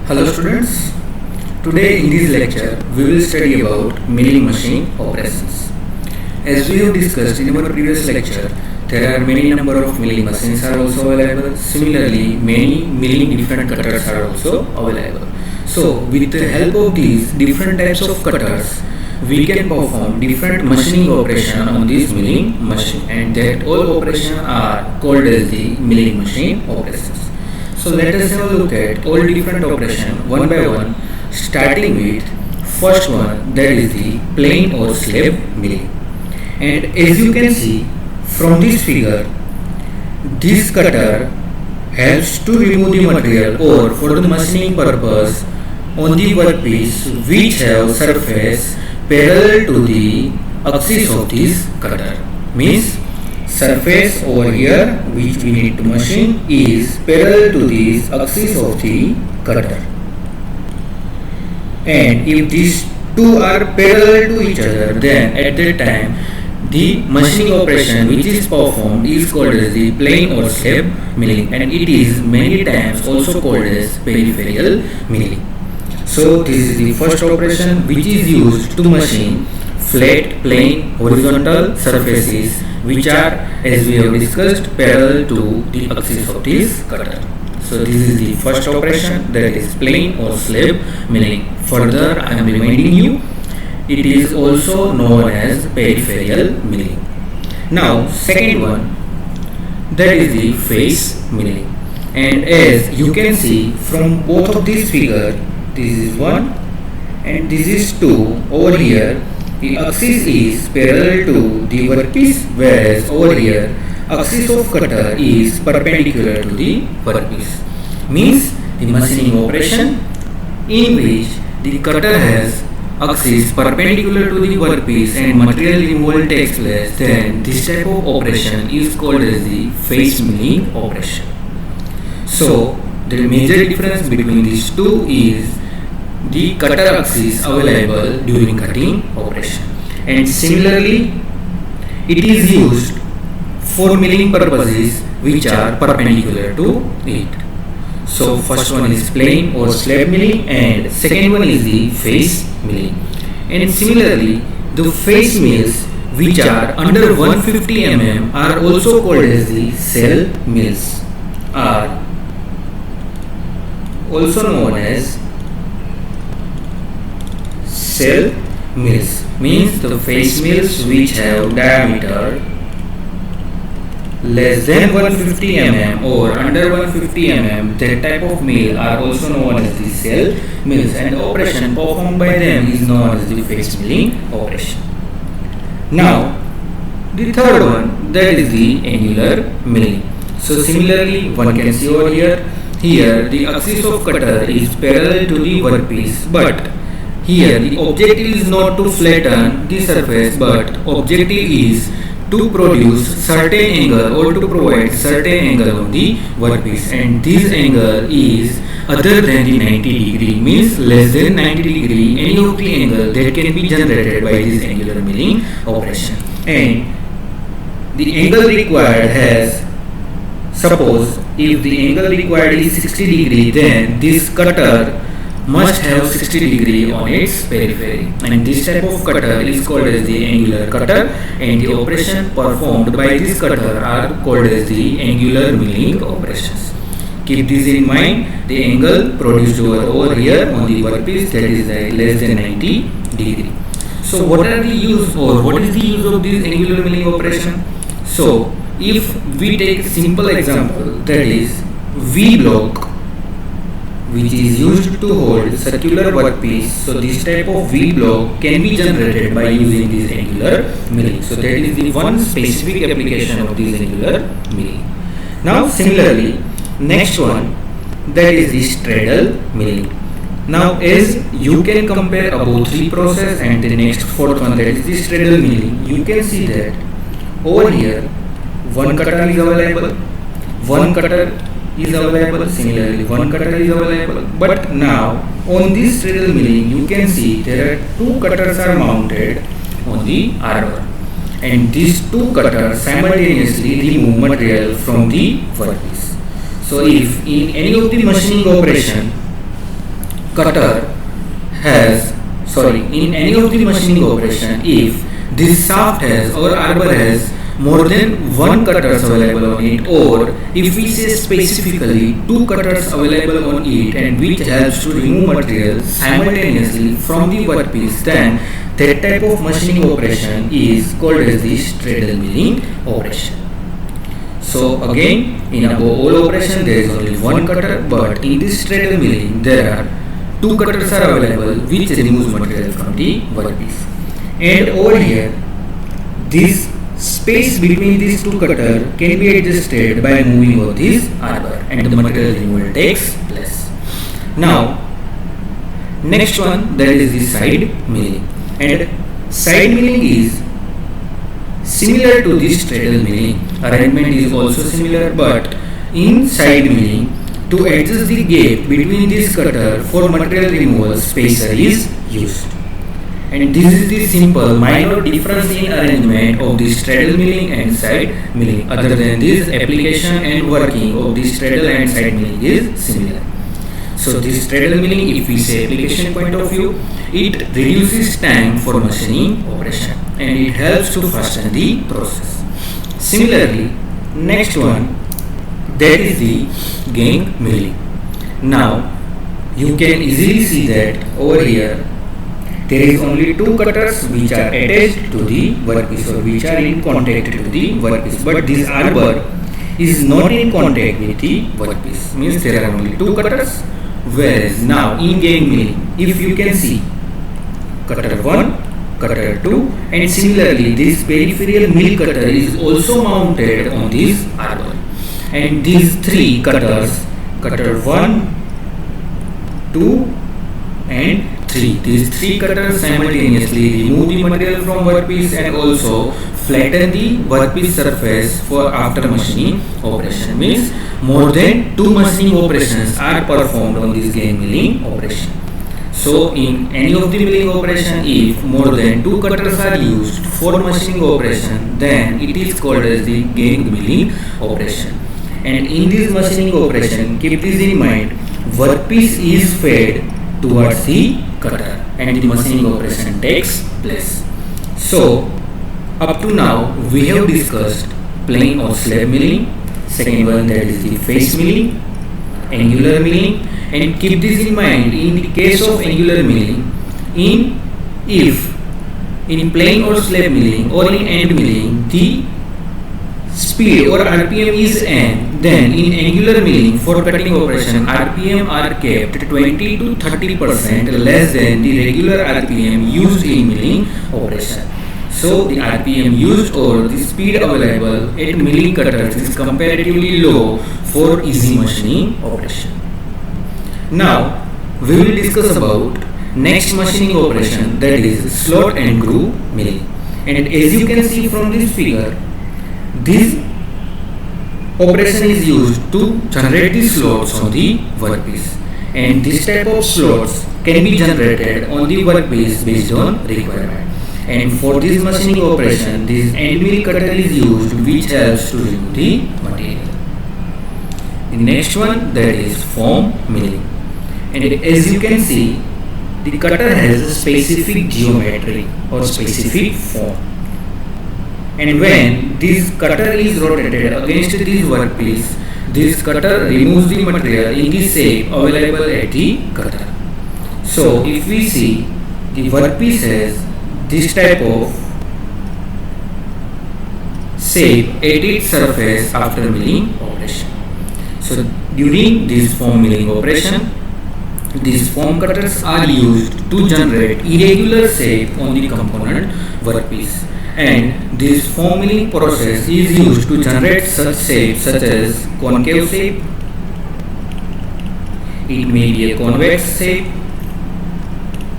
Hello students, today in this lecture we will study about milling machine operations. As we have discussed in our previous lecture, there are many number of milling machines are also available. Similarly, many milling different cutters are also available. So with the help of these different types of cutters, we can perform different machining operation on this milling machine, and that all operations are called as the milling machine operations. So let us have a look at all different operations one by one, starting with first one, that is the plain or slab milling. And as you can see from this figure, this cutter helps to remove the material or for the machining purpose on the workpiece which have surface parallel to the axis of this cutter. Means surface over here which we need to machine is parallel to this axis of the cutter, and if these two are parallel to each other, then at that time the machining operation which is performed is called as the plain or slab milling, and it is many times also called as peripheral milling. So this is the first operation which is used to machine flat, plain, horizontal surfaces which are, as we have discussed, parallel to the axis of this cutter. So this is the first operation, that is plain or slab milling. Further, I am reminding you, it is also known as peripheral milling. Now, second one, that is the face milling. And as you can see from both of these figures, this is one and this is two. Over here, the axis is parallel to the workpiece, whereas over here, axis of cutter is perpendicular to the workpiece. Means the machining operation in which the cutter has axis perpendicular to the workpiece and material removal takes place, then this type of operation is called as the face milling operation. So the major difference between these two is the cutter axis available during cutting operation, and similarly it is used for milling purposes which are perpendicular to it. So first one is plain or slab milling and second one is the face milling. And similarly the face mills which are under 150 mm are also called as the cell mills, are also known as cell mills. Means the face mills which have diameter less than 150 mm or under 150 mm, that type of mill are also known as the cell mills, and the operation performed by them is known as the face milling operation. Now the third one, that is the angular milling. So similarly one can see over here, the axis of cutter is parallel to the workpiece, but here the objective is not to flatten the surface, but objective is to produce certain angle or to provide certain angle on the workpiece, and this angle is other than the 90 degree, means less than 90 degree, any of the angle that can be generated by this angular milling operation. And the angle required has, suppose if the angle required is 60 degree, then this cutter must have 60 degree on its periphery, and this type of cutter is called as the angular cutter, and the operation performed by this cutter are called as the angular milling operations. Keep this in mind, the angle produced over here on the workpiece, that is less than 90 degree. So what are the use, or what is the use of this angular milling operation? So if we take simple example, that is V block which is used to hold circular workpiece, so this type of V block can be generated by using this angular milling. So that is the one specific application of this angular milling. Now similarly, next one, that is the straddle milling. Now as you can compare above three process and the next fourth one, that is the straddle milling, you can see that over here one cutter is available, one cutter is available, similarly one cutter is available, but now on this straddle milling you can see there are two cutters are mounted on the arbor, and these two cutters simultaneously remove material from the workpiece. So if in any of the machining operation cutter has, in any of the machining operation, if this shaft has or arbor has more than one cutters available on it, or if we say specifically two cutters available on it and which helps to remove material simultaneously from the workpiece, then that type of machining operation is called as the straddle milling operation. So again, in above all operation there is only one cutter, but in this straddle milling there are two cutters are available which removes material from the workpiece. And over here, this space between these two cutters can be adjusted by moving of this arbor and the material removal takes place. Now, next one, that is the side milling. And side milling is similar to this straddle milling. Arrangement is also similar, but in side milling, to adjust the gap between this cutter for material removal, spacer is used. And this is the simple minor difference in arrangement of the straddle milling and side milling. Other than this, application and working of the straddle and side milling is similar. So this straddle milling, if we say application point of view, it reduces time for machining operation and it helps to fasten the process. Similarly, next one, that is the gang milling. Now you can easily see that over here there is only two cutters which are attached to the workpiece or which are in contact to the workpiece, but this arbor is not in contact with the workpiece, means there are only two cutters. Whereas now in gang milling, if you can see cutter 1, cutter 2, and similarly this peripheral mill cutter is also mounted on this arbor, and these three cutters, cutter 1, 2 and 3, these three cutters simultaneously remove the material from workpiece and also flatten the workpiece surface for after machining operation. Means more than two machining operations are performed on this gang milling operation. So in any of the milling operation, if more than two cutters are used for machining operation, then it is called as the gang milling operation. And in this machining operation, keep this in mind, workpiece is fed towards the cutter and the machining operation takes place. So up to now we have discussed plain or slab milling, second one that is the face milling, angular milling, and keep this in mind, in the case of angular milling, if in plain or slab milling or in end milling the speed or RPM is n, then in angular milling for cutting operation RPM are kept 20 to 30% less than the regular RPM used in milling operation. So the RPM used or the speed available at milling cutters is comparatively low for easy machining operation. Now we will discuss about next machining operation, that is slot and groove milling. And as you can see from this figure, this operation is used to generate the slots on the workpiece, and this type of slots can be generated on the workpiece based on requirement. And for this machining operation, this end mill cutter is used which helps to remove the material. The next one, that is form milling. And as you can see, the cutter has a specific geometry or specific form. And when this cutter is rotated against this workpiece, this cutter removes the material in the shape available at the cutter. So if we see, the workpiece has this type of shape at its surface after milling operation. So during this form milling operation, these form cutters are used to generate irregular shape on the component workpiece, and this form milling process is used to generate such shapes such as concave shape, it may be a convex shape,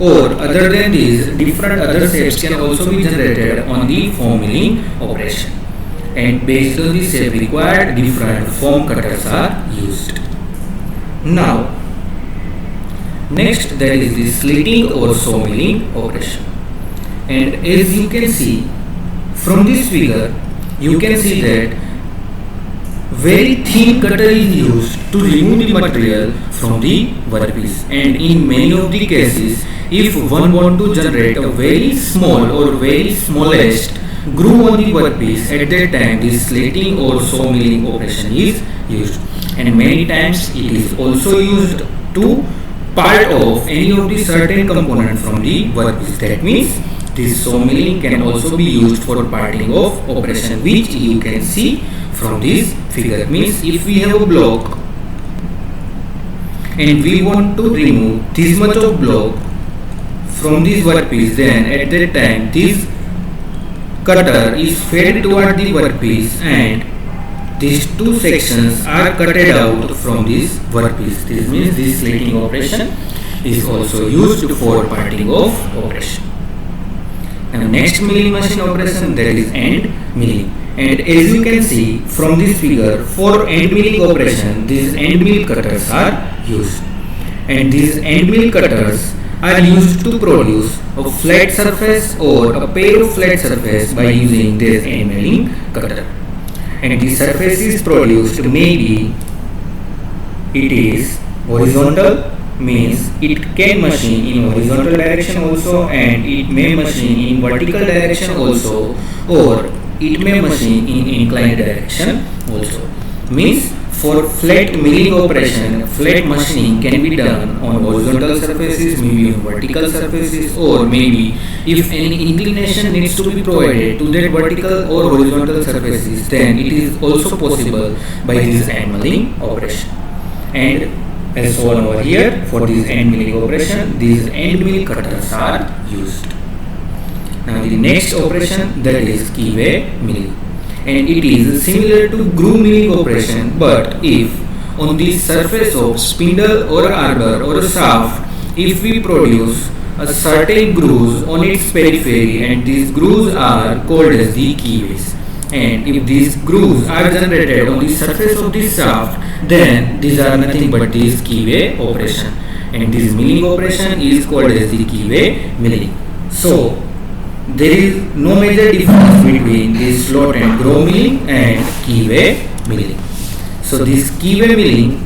or other than these, different other shapes can also be generated on the form milling operation, and based on the shape required, different form cutters are used. Now next, that is the slitting or saw milling operation. And as you can see from this figure, you can see that Very thin cutter is used to remove the material from the workpiece, and in many of the cases, if one want to generate a very small or very smallest groove on the workpiece, at that time this slating or saw milling operation is used, and many times it is also used to part off any of the certain component from the workpiece. That means this saw milling can also be used for parting off operation, which you can see from this figure. Means if we have a block and we want to remove this much of block from this workpiece, then at that time this cutter is fed toward the workpiece and these two sections are cutted out from this workpiece. This means this slating operation is also used for parting off operation. And next milling machine operation, that is end milling. And as you can see from this figure, for end milling operation, these end mill cutters are used. And these end mill cutters are used to produce a flat surface or a pair of flat surface by using this end milling cutter. And the surface is produced, maybe it is horizontal, means it can machine in horizontal direction also, and it may machine in vertical direction also, or it may machine in inclined direction also. Means for flat milling operation, flat machining can be done on horizontal surfaces, maybe on vertical surfaces, or maybe if any inclination needs to be provided to that vertical or horizontal surfaces, then it is also possible by this end milling operation. And as shown over here, for this end milling operation, these end mill cutters are used. Now the next operation, that is keyway milling, and it is similar to groove milling operation, but if on the surface of spindle or arbor or a shaft, if we produce a certain grooves on its periphery, and these grooves are called as the keyways, and if these grooves are generated on the surface of this shaft, then these are nothing but this keyway operation, and this milling operation is called as the keyway milling. So there is no major difference between this slot and groove milling and keyway milling. So this keyway milling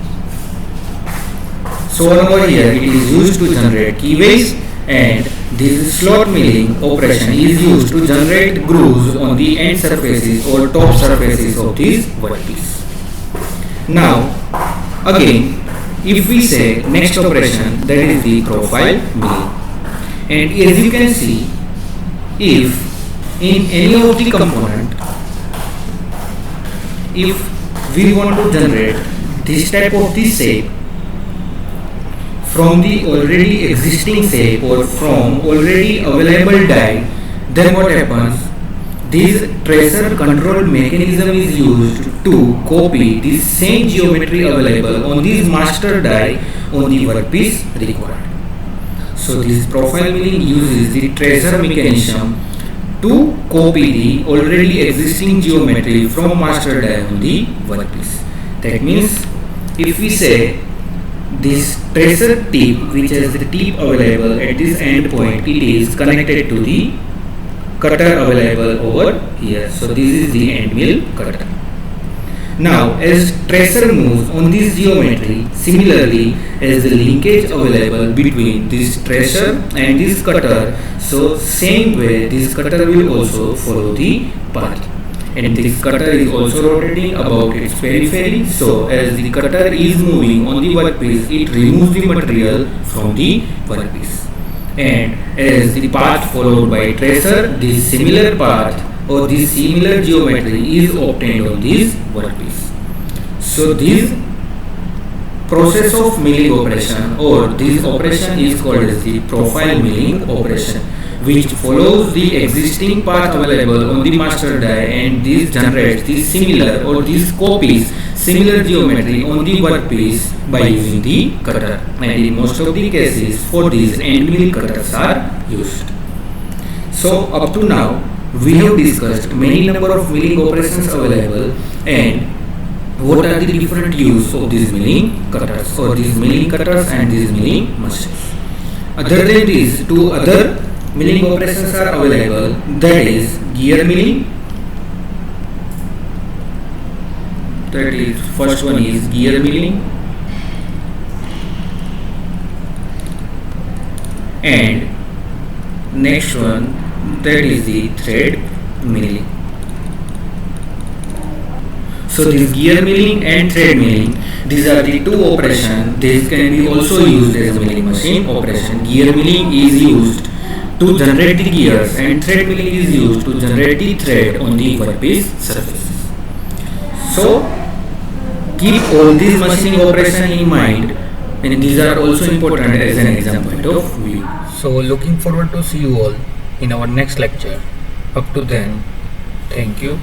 shown over here, it is used to generate keyways, and this slot milling operation is used to generate grooves on the end surfaces or top surfaces of this workpiece. Now again, if we say next operation, that is the profile milling, and as you can see, if in any of the component, if we want to generate this type of this shape from the already existing shape or from already available die, then what happens? This tracer control mechanism is used to copy the same geometry available on this master die on the workpiece required. So this profile milling uses the tracer mechanism to copy the already existing geometry from master die on the workpiece. That means if we say this tracer tip, which has the tip available at this end point, it is connected to the cutter available over here. So this is the end mill cutter. Now as tracer moves on this geometry, similarly as the linkage available between this tracer and this cutter, so same way this cutter will also follow the path, and this cutter is also rotating about its periphery. So as the cutter is moving on the workpiece, it removes the material from the workpiece, and as the path followed by tracer, this similar path or this similar geometry is obtained on this workpiece. So this process of milling operation or this operation is called as the profile milling operation, which follows the existing path available on the master die, and this generates the similar or this copies similar geometry on the workpiece by using the cutter, and in most of the cases for these end mill cutters are used. So up to now we have discussed many number of milling operations available and what are the different use of these milling cutters or these milling cutters and these milling machines. Other than these, two other milling operations are available, that is gear milling That is, first one is gear milling, and next one, that is the thread milling. So this gear milling and thread milling, these are the two operations. This can be also used as a milling machine operation. Gear milling is used to generate the gears, and thread milling is used to generate the thread on the workpiece surface. So keep all these machining operation in mind, and these are also important as an exam point of view. So looking forward to see you all in our next lecture. Up to then, thank you.